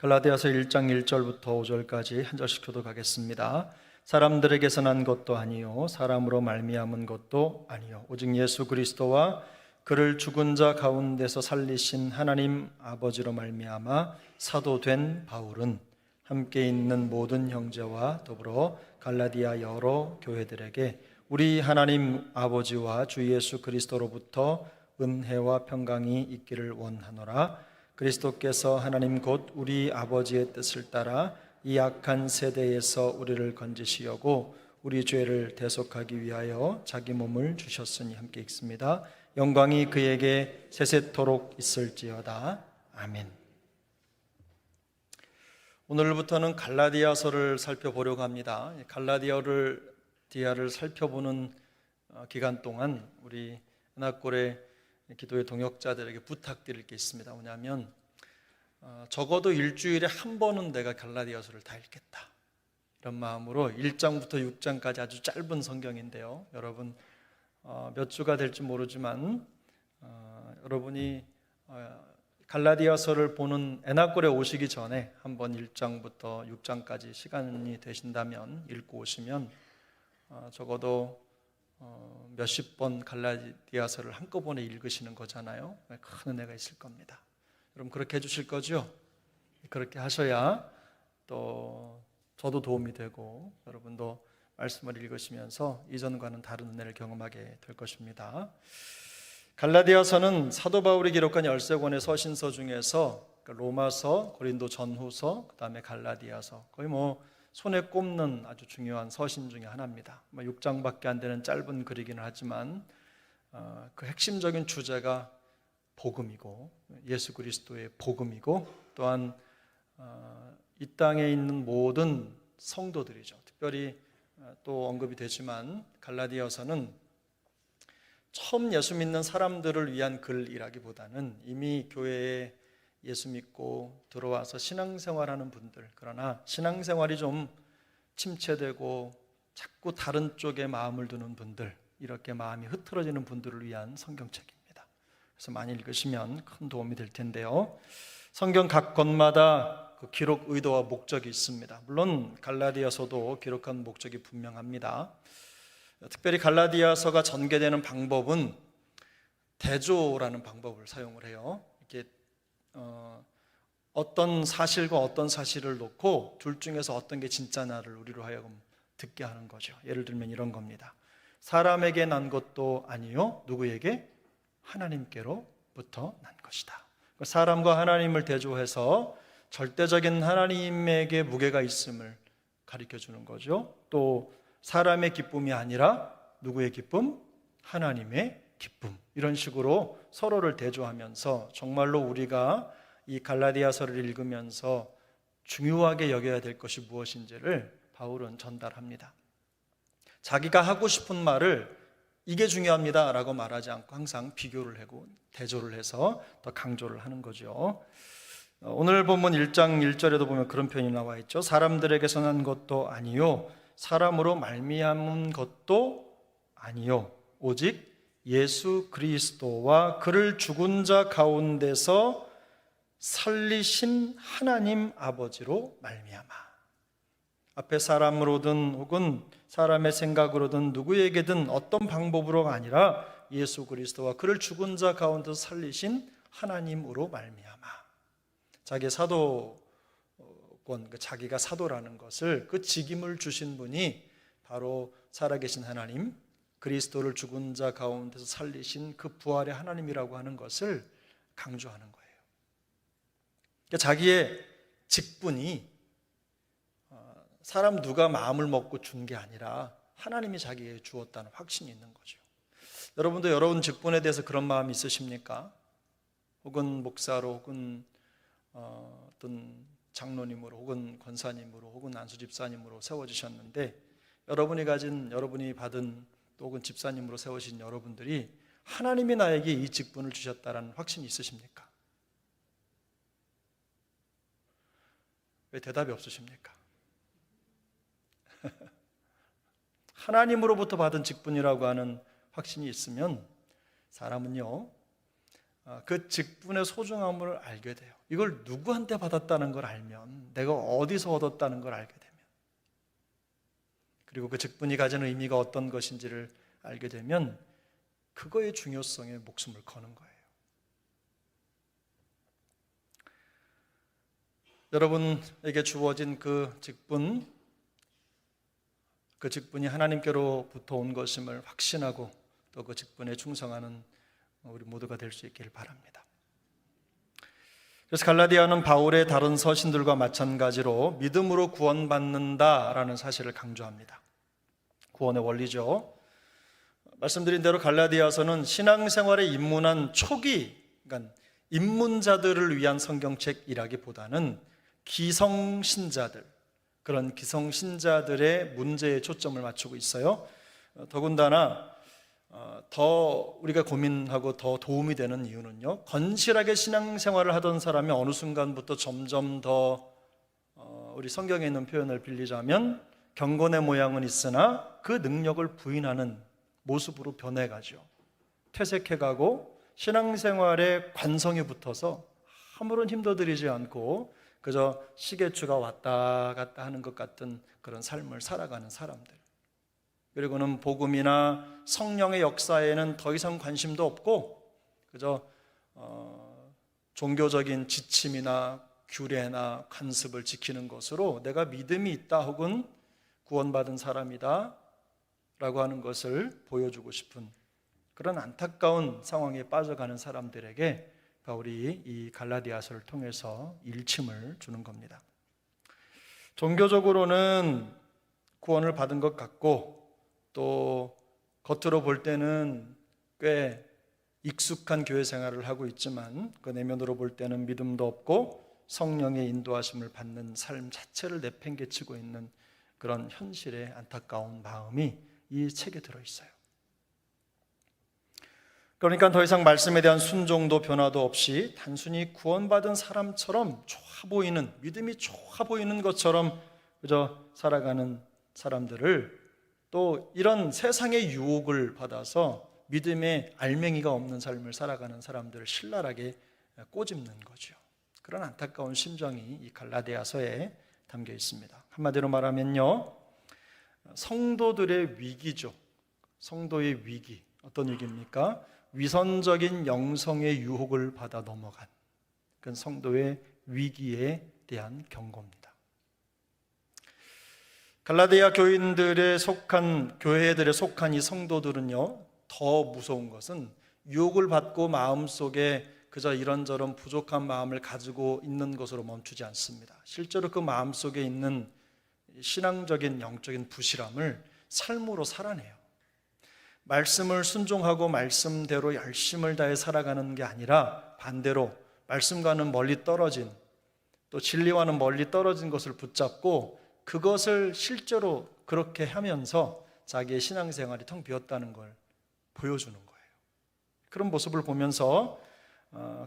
갈라디아서 1장 1절부터 5절까지 한 절씩 교독하겠습니다. 사람들에게서 난 것도 아니요 사람으로 말미암은 것도 아니요 오직 예수 그리스도와 그를 죽은 자 가운데서 살리신 하나님 아버지로 말미암아 사도된 바울은 함께 있는 모든 형제와 더불어 갈라디아 여러 교회들에게 우리 하나님 아버지와 주 예수 그리스도로부터 은혜와 평강이 있기를 원하노라. 그리스도께서 하나님 곧 우리 아버지의 뜻을 따라 이 악한 세대에서 우리를 건지시려고 우리 죄를 대속하기 위하여 자기 몸을 주셨으니 함께 읽습니다. 영광이 그에게 세세토록 있을지어다. 아멘. 오늘부터는 갈라디아서를 살펴보려고 합니다. 갈라디아를 살펴보는 기간 동안 우리 은하골의 기도의 동역자들에게 부탁드릴 게 있습니다. 뭐냐면 적어도 일주일에 한 번은 내가 갈라디아서를 다 읽겠다, 이런 마음으로 1장부터 6장까지 아주 짧은 성경인데요, 여러분 몇 주가 될지 모르지만 여러분이 갈라디아서를 보는 엔하골에 오시기 전에 한번 1장부터 6장까지 시간이 되신다면 읽고 오시면 적어도 몇십 번 갈라디아서를 한꺼번에 읽으시는 거잖아요. 큰 은혜가 있을 겁니다. 여러분 그렇게 해주실 거죠? 그렇게 하셔야 또 저도 도움이 되고 여러분도 말씀을 읽으시면서 이전과는 다른 은혜를 경험하게 될 것입니다. 갈라디아서는 사도 바울이 기록한 13권의 서신서 중에서 로마서, 고린도 전후서, 그 다음에 갈라디아서, 거의 손에 꼽는 아주 중요한 서신 중에 하나입니다. 6장밖에 안 되는 짧은 글이기는 하지만 그 핵심적인 주제가 복음이고 예수 그리스도의 복음이고 또한 이 땅에 있는 모든 성도들이죠. 특별히 또 언급이 되지만 갈라디아서는 처음 예수 믿는 사람들을 위한 글이라기보다는 이미 교회에 예수 믿고 들어와서 신앙생활하는 분들, 그러나 신앙생활이 좀 침체되고 자꾸 다른 쪽에 마음을 두는 분들, 이렇게 마음이 흐트러지는 분들을 위한 성경책입니다. 그래서 많이 읽으시면 큰 도움이 될 텐데요, 성경 각 권마다 그 기록 의도와 목적이 있습니다. 물론 갈라디아서도 기록한 목적이 분명합니다. 특별히 갈라디아서가 전개되는 방법은 대조라는 방법을 사용을 해요. 이렇게 어떤 사실과 어떤 사실을 놓고 둘 중에서 어떤 게 진짜나를 우리로 하여금 듣게 하는 거죠. 예를 들면 이런 겁니다. 사람에게 난 것도 아니요 누구에게? 하나님께로부터 난 것이다. 사람과 하나님을 대조해서 절대적인 하나님에게 무게가 있음을 가르쳐 주는 거죠. 또 사람의 기쁨이 아니라 누구의 기쁨? 하나님의 기쁨. 이런 식으로 서로를 대조하면서 정말로 우리가 이 갈라디아서를 읽으면서 중요하게 여겨야 될 것이 무엇인지를 바울은 전달합니다. 자기가 하고 싶은 말을 이게 중요합니다 라고 말하지 않고 항상 비교를 하고 대조를 해서 더 강조를 하는 거죠. 오늘 본문 1장 1절에도 보면 그런 표현이 나와 있죠. 사람들에게서 난 것도 아니요 사람으로 말미암은 것도 아니요 오직 예수 그리스도와 그를 죽은 자 가운데서 살리신 하나님 아버지로 말미암아. 앞에 사람으로든 혹은 사람의 생각으로든 누구에게든 어떤 방법으로가 아니라 예수 그리스도와 그를 죽은 자 가운데서 살리신 하나님으로 말미암아. 자기의 사도권, 자기가 사도라는 것을, 그 직임을 주신 분이 바로 살아계신 하나님, 그리스도를 죽은 자 가운데서 살리신 그 부활의 하나님이라고 하는 것을 강조하는 거예요. 그러니까 자기의 직분이 사람 누가 마음을 먹고 준 게 아니라 하나님이 자기에게 주었다는 확신이 있는 거죠. 여러분도 여러분 직분에 대해서 그런 마음이 있으십니까? 혹은 목사로, 혹은 어떤 장로님으로, 혹은 권사님으로, 혹은 안수집사님으로 세워지셨는데 여러분이 받은 또 혹은 집사님으로 세워진 여러분들이 하나님이 나에게 이 직분을 주셨다는 확신이 있으십니까? 왜 대답이 없으십니까? 하나님으로부터 받은 직분이라고 하는 확신이 있으면 사람은요 그 직분의 소중함을 알게 돼요. 이걸 누구한테 받았다는 걸 알면, 내가 어디서 얻었다는 걸 알게 되면, 그리고 그 직분이 가지는 의미가 어떤 것인지를 알게 되면 그거의 중요성에 목숨을 거는 거예요. 여러분에게 주어진 그 직분이 하나님께로부터 온 것임을 확신하고 또 그 직분에 충성하는 우리 모두가 될 수 있기를 바랍니다. 그래서 갈라디아는 바울의 다른 서신들과 마찬가지로 믿음으로 구원받는다라는 사실을 강조합니다. 구원의 원리죠. 말씀드린 대로 갈라디아서는 신앙생활에 입문한 초기, 그러니까 입문자들을 위한 성경책이라기보다는 기성신자들, 그런 기성신자들의 문제에 초점을 맞추고 있어요. 더군다나 더 우리가 고민하고 더 도움이 되는 이유는요, 건실하게 신앙생활을 하던 사람이 어느 순간부터 점점 더 우리 성경에 있는 표현을 빌리자면 경건의 모양은 있으나 그 능력을 부인하는 모습으로 변해가죠. 퇴색해가고 신앙생활에 관성이 붙어서 아무런 힘도 들이지 않고 그저 시계추가 왔다 갔다 하는 것 같은 그런 삶을 살아가는 사람들, 그리고는 복음이나 성령의 역사에는 더 이상 관심도 없고 그저 종교적인 지침이나 규례나 관습을 지키는 것으로 내가 믿음이 있다 혹은 구원받은 사람이다 라고 하는 것을 보여주고 싶은 그런 안타까운 상황에 빠져가는 사람들에게 바울이 이 갈라디아서를 통해서 일침을 주는 겁니다. 종교적으로는 구원을 받은 것 같고 또 겉으로 볼 때는 꽤 익숙한 교회 생활을 하고 있지만 그 내면으로 볼 때는 믿음도 없고 성령의 인도하심을 받는 삶 자체를 내팽개치고 있는 그런 현실의 안타까운 마음이 이 책에 들어있어요. 그러니까 더 이상 말씀에 대한 순종도 변화도 없이 단순히 구원받은 사람처럼 좋아 보이는, 믿음이 좋아 보이는 것처럼 그저 살아가는 사람들을, 또 이런 세상의 유혹을 받아서 믿음의 알맹이가 없는 삶을 살아가는 사람들을 신랄하게 꼬집는 거죠. 그런 안타까운 심정이 이 갈라디아서에 담겨 있습니다. 한마디로 말하면요, 성도들의 위기죠. 성도의 위기, 어떤 위기입니까? 위선적인 영성의 유혹을 받아 넘어간 그 성도의 위기에 대한 경고입니다. 갈라디아 교회들에 속한 이 성도들은요, 더 무서운 것은 유혹을 받고 마음속에 그저 이런저런 부족한 마음을 가지고 있는 것으로 멈추지 않습니다. 실제로 그 마음속에 있는 신앙적인 영적인 부실함을 삶으로 살아내요. 말씀을 순종하고 말씀대로 열심을 다해 살아가는 게 아니라 반대로 말씀과는 멀리 떨어진, 또 진리와는 멀리 떨어진 것을 붙잡고 그것을 실제로 그렇게 하면서 자기의 신앙생활이 텅 비었다는 걸 보여주는 거예요. 그런 모습을 보면서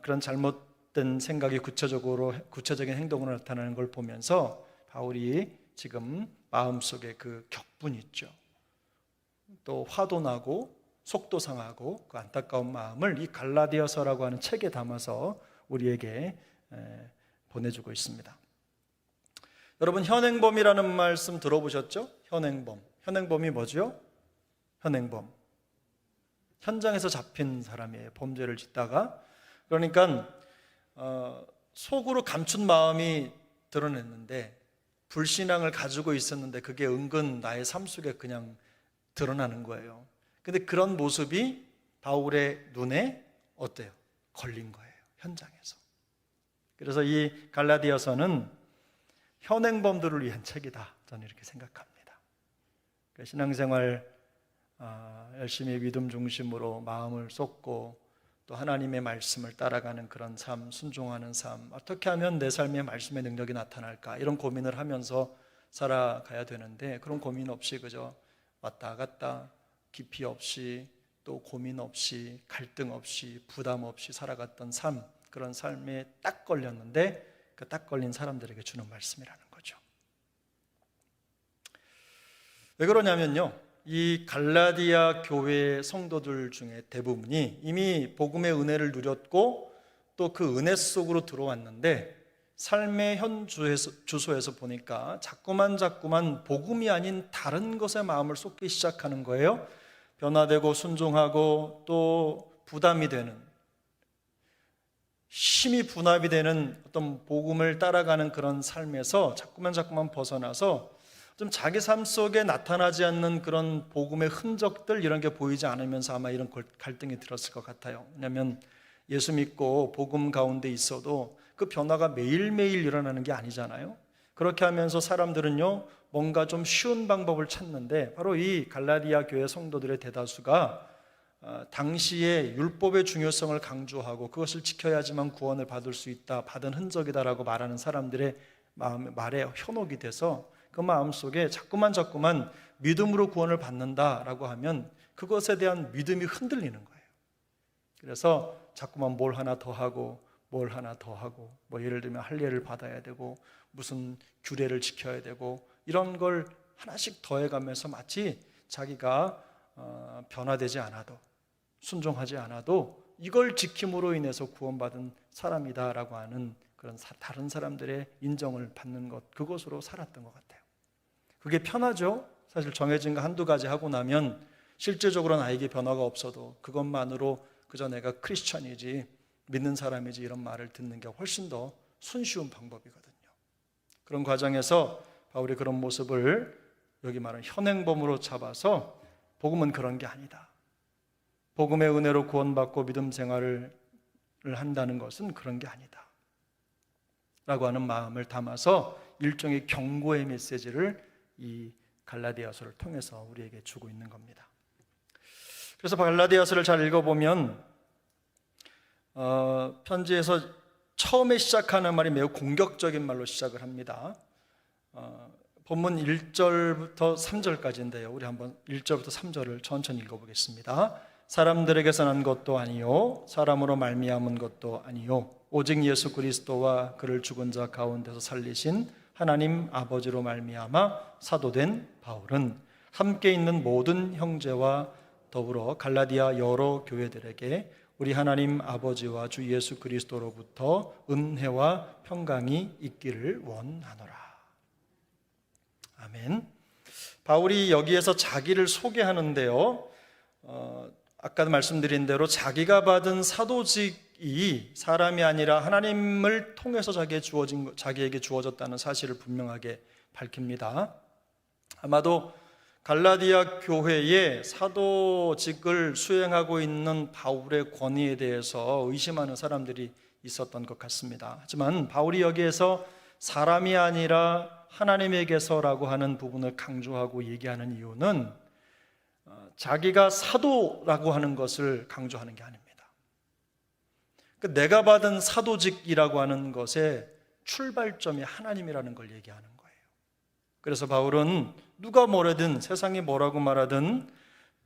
그런 잘못된 생각이 구체적인 행동으로 나타나는 걸 보면서 바울이 지금 마음속에 그 격분이 있죠. 또 화도 나고 속도 상하고 그 안타까운 마음을 이 갈라디아서라고 하는 책에 담아서 우리에게 보내주고 있습니다. 여러분, 현행범이라는 말씀 들어보셨죠? 현행범. 현행범이 뭐죠? 현행범. 현장에서 잡힌 사람이에요. 범죄를 짓다가. 그러니까 속으로 감춘 마음이 드러냈는데, 불신앙을 가지고 있었는데 그게 은근 나의 삶 속에 그냥 드러나는 거예요. 근데 그런 모습이 바울의 눈에 어때요? 걸린 거예요. 현장에서. 그래서 이 갈라디아서는 현행범들을 위한 책이다, 저는 이렇게 생각합니다. 신앙생활 열심히 믿음 중심으로 마음을 쏟고 또 하나님의 말씀을 따라가는 그런 삶, 순종하는 삶, 어떻게 하면 내 삶에 말씀의 능력이 나타날까, 이런 고민을 하면서 살아가야 되는데 그런 고민 없이 그저 왔다 갔다 깊이 없이 또 고민 없이 갈등 없이 부담 없이 살아갔던 삶, 그런 삶에 딱 걸렸는데 그 딱 걸린 사람들에게 주는 말씀이라는 거죠. 왜 그러냐면요, 이 갈라디아 교회 성도들 중에 대부분이 이미 복음의 은혜를 누렸고 또 그 은혜 속으로 들어왔는데 삶의 현 주소에서 보니까 자꾸만 복음이 아닌 다른 것에 마음을 쏟기 시작하는 거예요. 변화되고 순종하고 또 부담이 되는, 힘이 분압이 되는 어떤 복음을 따라가는 그런 삶에서 자꾸만 벗어나서 좀 자기 삶 속에 나타나지 않는 그런 복음의 흔적들, 이런 게 보이지 않으면서 아마 이런 갈등이 들었을 것 같아요. 왜냐하면 예수 믿고 복음 가운데 있어도 그 변화가 매일매일 일어나는 게 아니잖아요. 그렇게 하면서 사람들은요, 뭔가 좀 쉬운 방법을 찾는데, 바로 이 갈라디아 교회 성도들의 대다수가 당시에 율법의 중요성을 강조하고 그것을 지켜야지만 구원을 받을 수 있다, 받은 흔적이다라고 말하는 사람들의 말에 현혹이 돼서 그 마음속에 자꾸만 믿음으로 구원을 받는다라고 하면 그것에 대한 믿음이 흔들리는 거예요. 그래서 자꾸만 뭘 하나 더 하고 뭐 예를 들면 할례를 받아야 되고 무슨 규례를 지켜야 되고 이런 걸 하나씩 더해가면서 마치 자기가 변화되지 않아도, 순종하지 않아도 이걸 지킴으로 인해서 구원받은 사람이다라고 하는 그런 다른 사람들의 인정을 받는 것, 그것으로 살았던 것 같아요. 그게 편하죠. 사실 정해진 거 한두 가지 하고 나면 실제적으로 나에게 변화가 없어도 그것만으로 그저 내가 크리스천이지, 믿는 사람이지, 이런 말을 듣는 게 훨씬 더 손쉬운 방법이거든요. 그런 과정에서 바울이 그런 모습을 여기 말하는 현행범으로 잡아서 복음은 그런 게 아니다, 복음의 은혜로 구원받고 믿음 생활을 한다는 것은 그런 게 아니다 라고 하는 마음을 담아서 일종의 경고의 메시지를 이 갈라디아서를 통해서 우리에게 주고 있는 겁니다. 그래서 갈라디아서를 잘 읽어보면 편지에서 처음에 시작하는 말이 매우 공격적인 말로 시작을 합니다. 본문 1절부터 3절까지인데요. 우리 한번 1절부터 3절을 천천히 읽어보겠습니다. 사람들에게서 난 것도 아니요 사람으로 말미암은 것도 아니요 오직 예수 그리스도와 그를 죽은 자 가운데서 살리신 하나님 아버지로 말미암아 사도된 바울은 함께 있는 모든 형제와 더불어 갈라디아 여러 교회들에게 우리 하나님 아버지와 주 예수 그리스도로부터 은혜와 평강이 있기를 원하노라. 아멘. 바울이 여기에서 자기를 소개하는데요, 아까도 말씀드린 대로 자기가 받은 사도직이 사람이 아니라 하나님을 통해서 자기에게 주어졌다는 사실을 분명하게 밝힙니다. 아마도 갈라디아 교회의 사도직을 수행하고 있는 바울의 권위에 대해서 의심하는 사람들이 있었던 것 같습니다. 하지만 바울이 여기에서 사람이 아니라 하나님에게서라고 하는 부분을 강조하고 얘기하는 이유는 자기가 사도라고 하는 것을 강조하는 게 아닙니다. 내가 받은 사도직이라고 하는 것의 출발점이 하나님이라는 걸 얘기하는 거예요. 그래서 바울은 누가 뭐라든 세상이 뭐라고 말하든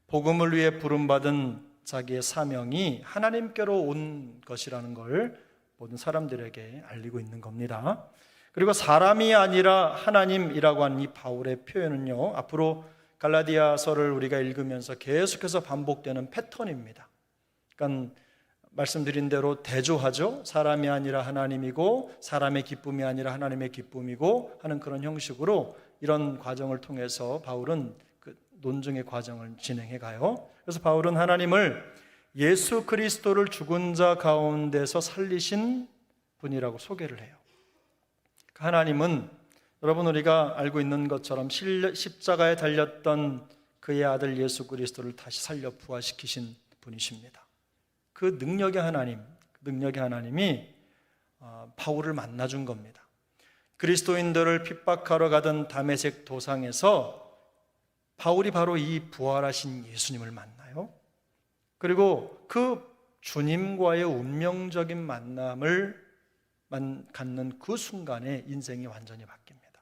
복음을 위해 부름받은 자기의 사명이 하나님께로 온 것이라는 걸 모든 사람들에게 알리고 있는 겁니다. 그리고 사람이 아니라 하나님이라고 하는 이 바울의 표현은요, 앞으로 갈라디아서를 우리가 읽으면서 계속해서 반복되는 패턴입니다. 그러니까 말씀드린 대로 대조하죠. 사람이 아니라 하나님이고 사람의 기쁨이 아니라 하나님의 기쁨이고 하는 그런 형식으로 이런 과정을 통해서 바울은 그 논증의 과정을 진행해 가요. 그래서 바울은 하나님을 예수 그리스도를 죽은 자 가운데서 살리신 분이라고 소개를 해요. 하나님은 여러분 우리가 알고 있는 것처럼 십자가에 달렸던 그의 아들 예수 그리스도를 다시 살려 부활시키신 분이십니다. 그 능력의 하나님이 바울을 만나준 겁니다. 그리스도인들을 핍박하러 가던 다메섹 도상에서 바울이 바로 이 부활하신 예수님을 만나요. 그리고 그 주님과의 운명적인 만남을 갖는 그 순간에 인생이 완전히 바뀝니다.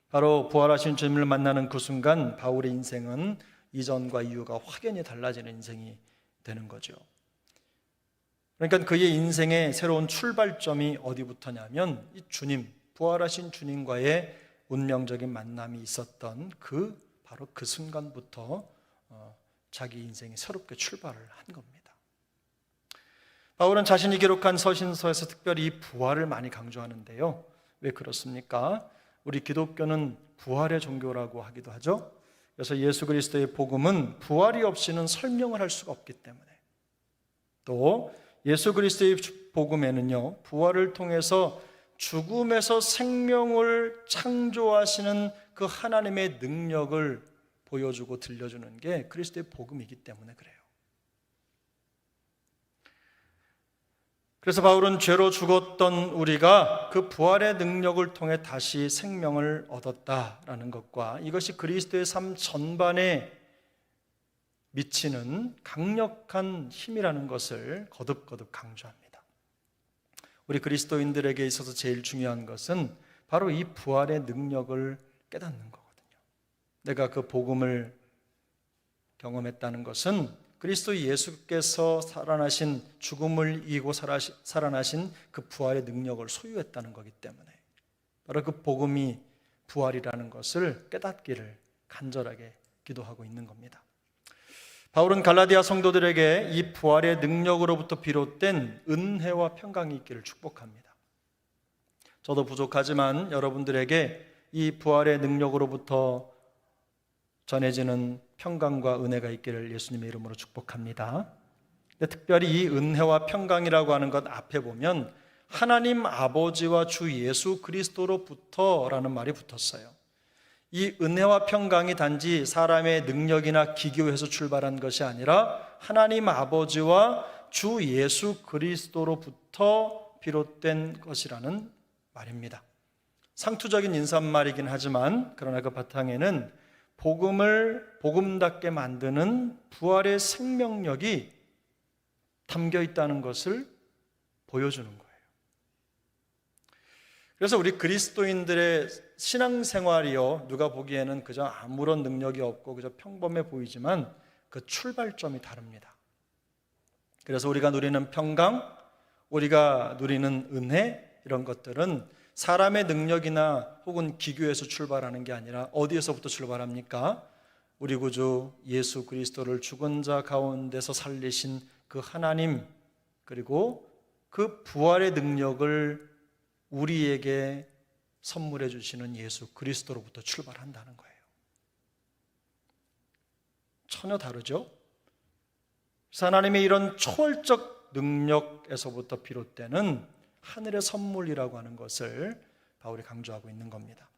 바로 부활하신 주님을 만나는 그 순간 바울의 인생은 이전과 이후가 확연히 달라지는 인생이 되는 거죠. 그러니까 그의 인생의 새로운 출발점이 어디부터냐면 이 주님, 부활하신 주님과의 운명적인 만남이 있었던 그 바로 그 순간부터 자기 인생이 새롭게 출발을 한 겁니다. 바울은 자신이 기록한 서신서에서 특별히 이 부활을 많이 강조하는데요. 왜 그렇습니까? 우리 기독교는 부활의 종교라고 하기도 하죠. 그래서 예수 그리스도의 복음은 부활이 없이는 설명을 할 수가 없기 때문에, 또 예수 그리스도의 복음에는요, 부활을 통해서 죽음에서 생명을 창조하시는 그 하나님의 능력을 보여주고 들려주는 게 그리스도의 복음이기 때문에 그래요. 그래서 바울은 죄로 죽었던 우리가 그 부활의 능력을 통해 다시 생명을 얻었다라는 것과 이것이 그리스도의 삶 전반에 미치는 강력한 힘이라는 것을 거듭거듭 강조합니다. 우리 그리스도인들에게 있어서 제일 중요한 것은 바로 이 부활의 능력을 깨닫는 거거든요. 내가 그 복음을 경험했다는 것은 그리스도 예수께서 살아나신, 죽음을 이기고 살아나신 그 부활의 능력을 소유했다는 거기 때문에 바로 그 복음이 부활이라는 것을 깨닫기를 간절하게 기도하고 있는 겁니다. 바울은 갈라디아 성도들에게 이 부활의 능력으로부터 비롯된 은혜와 평강이 있기를 축복합니다. 저도 부족하지만 여러분들에게 이 부활의 능력으로부터 전해지는 평강과 은혜가 있기를 예수님의 이름으로 축복합니다. 근데 특별히 이 은혜와 평강이라고 하는 것 앞에 보면 하나님 아버지와 주 예수 그리스도로부터라는 말이 붙었어요. 이 은혜와 평강이 단지 사람의 능력이나 기교에서 출발한 것이 아니라 하나님 아버지와 주 예수 그리스도로부터 비롯된 것이라는 말입니다. 상투적인 인사말이긴 하지만 그러나 그 바탕에는 복음을 복음답게 만드는 부활의 생명력이 담겨 있다는 것을 보여주는 거예요. 그래서 우리 그리스도인들의 신앙생활이요, 누가 보기에는 그저 아무런 능력이 없고 그저 평범해 보이지만 그 출발점이 다릅니다. 그래서 우리가 누리는 평강, 우리가 누리는 은혜, 이런 것들은 사람의 능력이나 혹은 기교에서 출발하는 게 아니라 어디에서부터 출발합니까? 우리 구주 예수 그리스도를 죽은 자 가운데서 살리신 그 하나님, 그리고 그 부활의 능력을 우리에게 선물해 주시는 예수 그리스도로부터 출발한다는 거예요. 전혀 다르죠? 그래서 하나님의 이런 초월적 능력에서부터 비롯되는 하늘의 선물이라고 하는 것을 바울이 강조하고 있는 겁니다.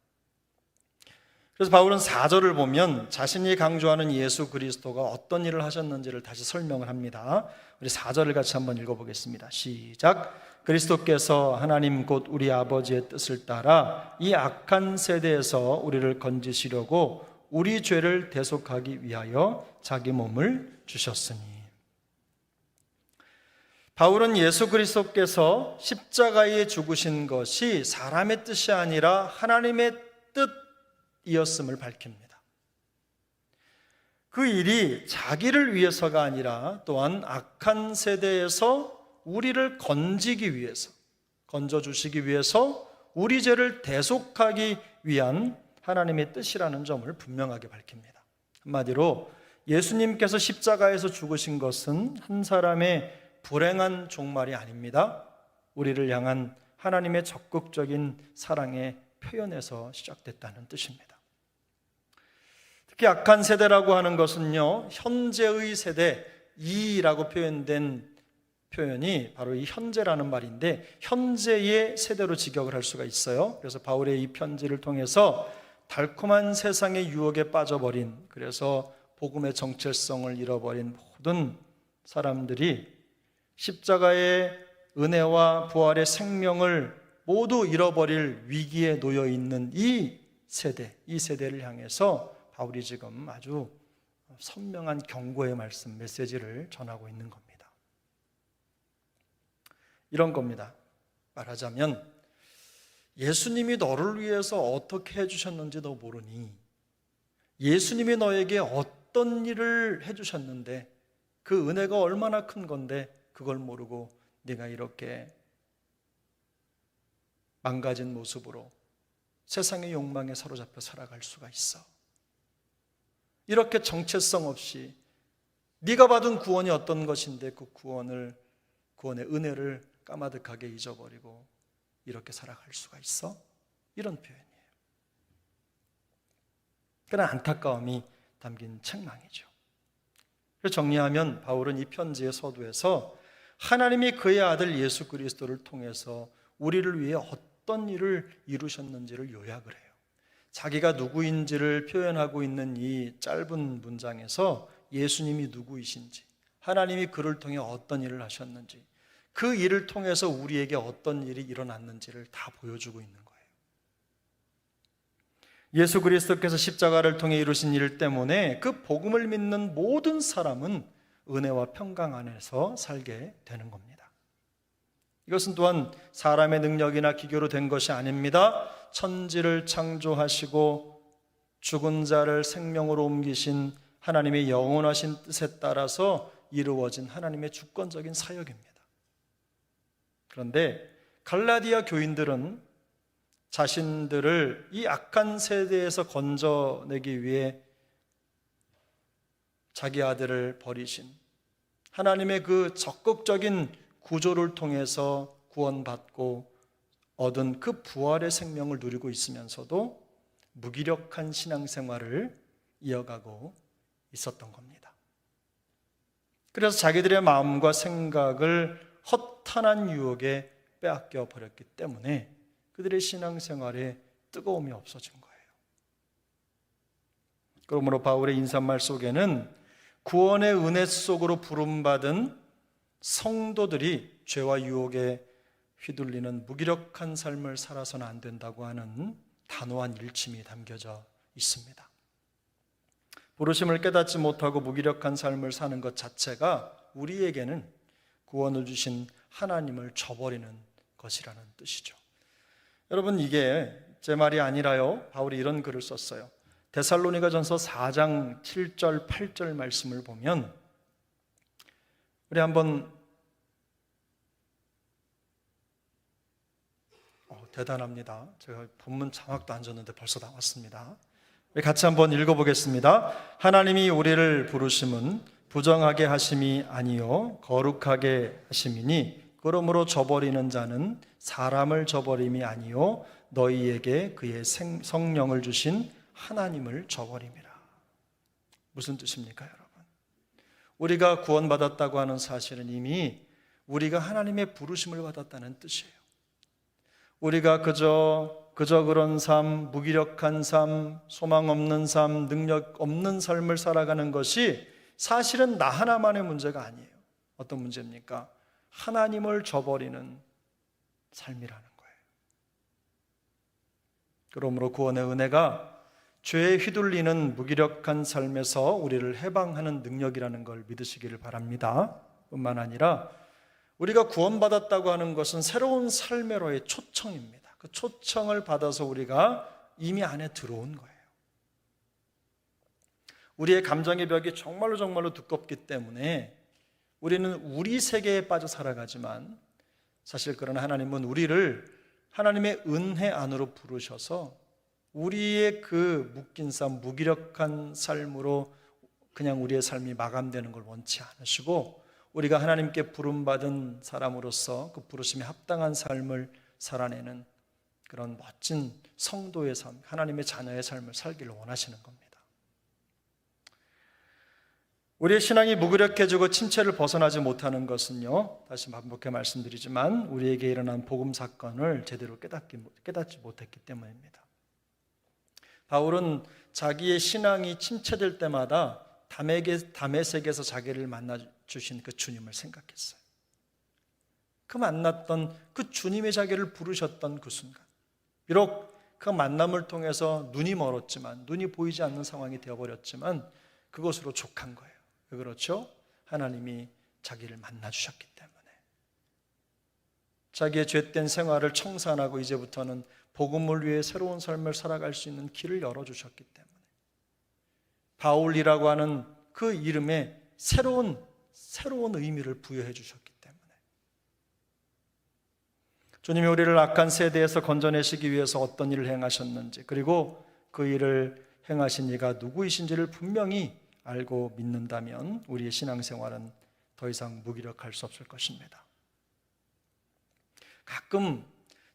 그래서 바울은 4절을 보면 자신이 강조하는 예수 그리스도가 어떤 일을 하셨는지를 다시 설명을 합니다. 우리 4절을 같이 한번 읽어보겠습니다. 시작. 그리스도께서 하나님 곧 우리 아버지의 뜻을 따라 이 악한 세대에서 우리를 건지시려고 우리 죄를 대속하기 위하여 자기 몸을 주셨으니. 바울은 예수 그리스도께서 십자가에 죽으신 것이 사람의 뜻이 아니라 하나님의 뜻이었음을 밝힙니다. 그 일이 자기를 위해서가 아니라 또한 악한 세대에서 우리를 건지기 위해서, 건져주시기 위해서 우리 죄를 대속하기 위한 하나님의 뜻이라는 점을 분명하게 밝힙니다. 한마디로 예수님께서 십자가에서 죽으신 것은 한 사람의 불행한 종말이 아닙니다. 우리를 향한 하나님의 적극적인 사랑의 표현에서 시작됐다는 뜻입니다. 특히 악한 세대라고 하는 것은요, 현재의 세대, 이라고 표현된 표현이 바로 이 현재라는 말인데 현재의 세대로 직역을 할 수가 있어요. 그래서 바울의 이 편지를 통해서 달콤한 세상의 유혹에 빠져버린, 그래서 복음의 정체성을 잃어버린 모든 사람들이 십자가의 은혜와 부활의 생명을 모두 잃어버릴 위기에 놓여 있는 이 세대를 향해서 바울이 지금 아주 선명한 경고의 말씀, 메시지를 전하고 있는 겁니다. 이런 겁니다. 말하자면 예수님이 너를 위해서 어떻게 해주셨는지 너 모르니? 예수님이 너에게 어떤 일을 해주셨는데 그 은혜가 얼마나 큰 건데 그걸 모르고 네가 이렇게 망가진 모습으로 세상의 욕망에 사로잡혀 살아갈 수가 있어. 이렇게 정체성 없이 네가 받은 구원이 어떤 것인데 그 구원의 은혜를 까마득하게 잊어버리고 이렇게 살아갈 수가 있어? 이런 표현이에요. 그런 안타까움이 담긴 책망이죠. 그래서 정리하면 바울은 이 편지의 서두에서 하나님이 그의 아들 예수 그리스도를 통해서 우리를 위해 어떤 일을 이루셨는지를 요약을 해요. 자기가 누구인지를 표현하고 있는 이 짧은 문장에서 예수님이 누구이신지, 하나님이 그를 통해 어떤 일을 하셨는지, 그 일을 통해서 우리에게 어떤 일이 일어났는지를 다 보여주고 있는 거예요. 예수 그리스도께서 십자가를 통해 이루신 일 때문에 그 복음을 믿는 모든 사람은 은혜와 평강 안에서 살게 되는 겁니다. 이것은 또한 사람의 능력이나 기교로 된 것이 아닙니다. 천지를 창조하시고 죽은 자를 생명으로 옮기신 하나님의 영원하신 뜻에 따라서 이루어진 하나님의 주권적인 사역입니다. 그런데 갈라디아 교인들은 자신들을 이 악한 세대에서 건져내기 위해 자기 아들을 버리신 하나님의 그 적극적인 구조를 통해서 구원받고 얻은 그 부활의 생명을 누리고 있으면서도 무기력한 신앙생활을 이어가고 있었던 겁니다. 그래서 자기들의 마음과 생각을 허탄한 유혹에 빼앗겨 버렸기 때문에 그들의 신앙생활에 뜨거움이 없어진 거예요. 그러므로 바울의 인사말 속에는 구원의 은혜 속으로 부름받은 성도들이 죄와 유혹에 휘둘리는 무기력한 삶을 살아서는 안 된다고 하는 단호한 일침이 담겨져 있습니다. 부르심을 깨닫지 못하고 무기력한 삶을 사는 것 자체가 우리에게는 구원을 주신 하나님을 저버리는 것이라는 뜻이죠. 여러분, 이게 제 말이 아니라요, 바울이 이런 글을 썼어요. 데살로니가전서 4장 7절 8절 말씀을 보면 우리 한번 대단합니다. 제가 본문 자막도 안 줬는데 벌써 나왔습니다. 우리 같이 한번 읽어보겠습니다. 하나님이 우리를 부르심은 부정하게 하심이 아니요 거룩하게 하심이니 그러므로 저버리는 자는 사람을 저버림이 아니요 너희에게 그의 성령을 주신 하나님을 저버림이라. 무슨 뜻입니까, 여러분? 우리가 구원받았다고 하는 사실은 이미 우리가 하나님의 부르심을 받았다는 뜻이에요. 우리가 그저 그런 삶, 무기력한 삶, 소망 없는 삶, 능력 없는 삶을 살아가는 것이 사실은 나 하나만의 문제가 아니에요. 어떤 문제입니까? 하나님을 저버리는 삶이라는 거예요. 그러므로 구원의 은혜가 죄에 휘둘리는 무기력한 삶에서 우리를 해방하는 능력이라는 걸 믿으시기를 바랍니다. 뿐만 아니라 우리가 구원받았다고 하는 것은 새로운 삶으로의 초청입니다. 그 초청을 받아서 우리가 이미 안에 들어온 거예요. 우리의 감정의 벽이 정말로 두껍기 때문에 우리는 우리 세계에 빠져 살아가지만 사실 그러나 하나님은 우리를 하나님의 은혜 안으로 부르셔서 우리의 그 묶인 삶, 무기력한 삶으로 그냥 우리의 삶이 마감되는 걸 원치 않으시고 우리가 하나님께 부름받은 사람으로서 그 부르심에 합당한 삶을 살아내는 그런 멋진 성도의 삶, 하나님의 자녀의 삶을 살기를 원하시는 겁니다. 우리의 신앙이 무기력해지고 침체를 벗어나지 못하는 것은요, 다시 반복해 말씀드리지만 우리에게 일어난 복음 사건을 제대로 깨닫지 못했기 때문입니다. 바울은 자기의 신앙이 침체될 때마다 다메섹에서 자기를 만나주신 그 주님을 생각했어요. 그 만났던 그 주님의 자기를 부르셨던 그 순간, 비록 그 만남을 통해서 눈이 멀었지만, 눈이 보이지 않는 상황이 되어버렸지만 그것으로 족한 거예요. 왜 그렇죠? 하나님이 자기를 만나주셨기 때문에. 자기의 죄된 생활을 청산하고 이제부터는 복음을 위해 새로운 삶을 살아갈 수 있는 길을 열어주셨기 때문에 바울이라고 하는 그 이름에 새로운 의미를 부여해 주셨기 때문에 주님이 우리를 악한 세대에서 건져내시기 위해서 어떤 일을 행하셨는지, 그리고 그 일을 행하신 이가 누구이신지를 분명히 알고 믿는다면 우리의 신앙생활은 더 이상 무기력할 수 없을 것입니다. 가끔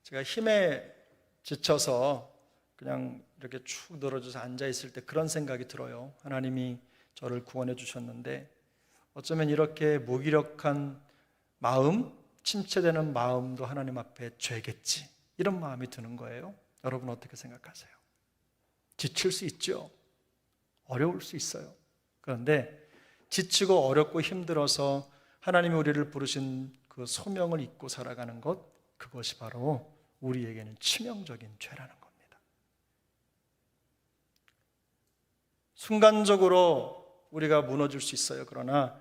제가 힘에 지쳐서 그냥 이렇게 축 늘어져서 앉아있을 때 그런 생각이 들어요. 하나님이 저를 구원해 주셨는데 어쩌면 이렇게 무기력한 마음, 침체되는 마음도 하나님 앞에 죄겠지, 이런 마음이 드는 거예요. 여러분 어떻게 생각하세요? 지칠 수 있죠. 어려울 수 있어요. 그런데 지치고 어렵고 힘들어서 하나님이 우리를 부르신 그 소명을 잊고 살아가는 것, 그것이 바로 우리에게는 치명적인 죄라는 겁니다. 순간적으로 우리가 무너질 수 있어요. 그러나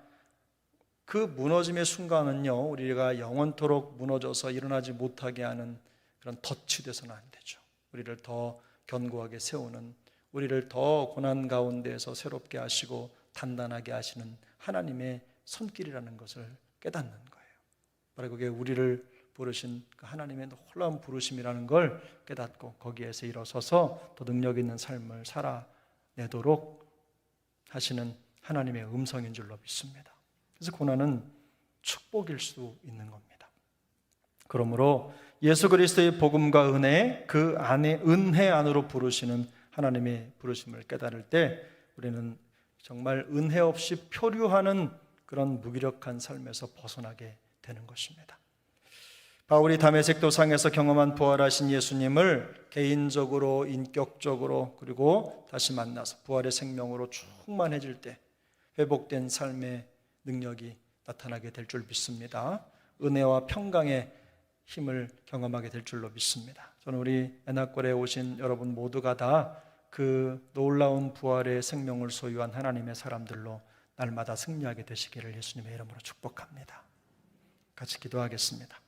그 무너짐의 순간은요, 우리가 영원토록 무너져서 일어나지 못하게 하는 그런 덫이 돼서는 안 되죠. 우리를 더 견고하게 세우는, 우리를 더 고난 가운데에서 새롭게 하시고 단단하게 하시는 하나님의 손길이라는 것을 깨닫는 거예요. 바로 그게 우리를 부르신 그 하나님의 놀라운 부르심이라는 걸 깨닫고 거기에서 일어서서 더 능력 있는 삶을 살아내도록 하시는 하나님의 음성인 줄로 믿습니다. 그래서 고난은 축복일 수 있는 겁니다. 그러므로 예수 그리스도의 복음과 은혜, 그 안에 은혜 안으로 부르시는 하나님의 부르심을 깨달을 때 우리는 정말 은혜 없이 표류하는 그런 무기력한 삶에서 벗어나게 되는 것입니다. 바울이 다메섹 도상에서 경험한 부활하신 예수님을 개인적으로, 인격적으로, 그리고 다시 만나서 부활의 생명으로 충만해질 때 회복된 삶의 능력이 나타나게 될 줄 믿습니다. 은혜와 평강의 힘을 경험하게 될 줄로 믿습니다. 저는 우리 애나꼴에 오신 여러분 모두가 다 그 놀라운 부활의 생명을 소유한 하나님의 사람들로 날마다 승리하게 되시기를 예수님의 이름으로 축복합니다. 같이 기도하겠습니다.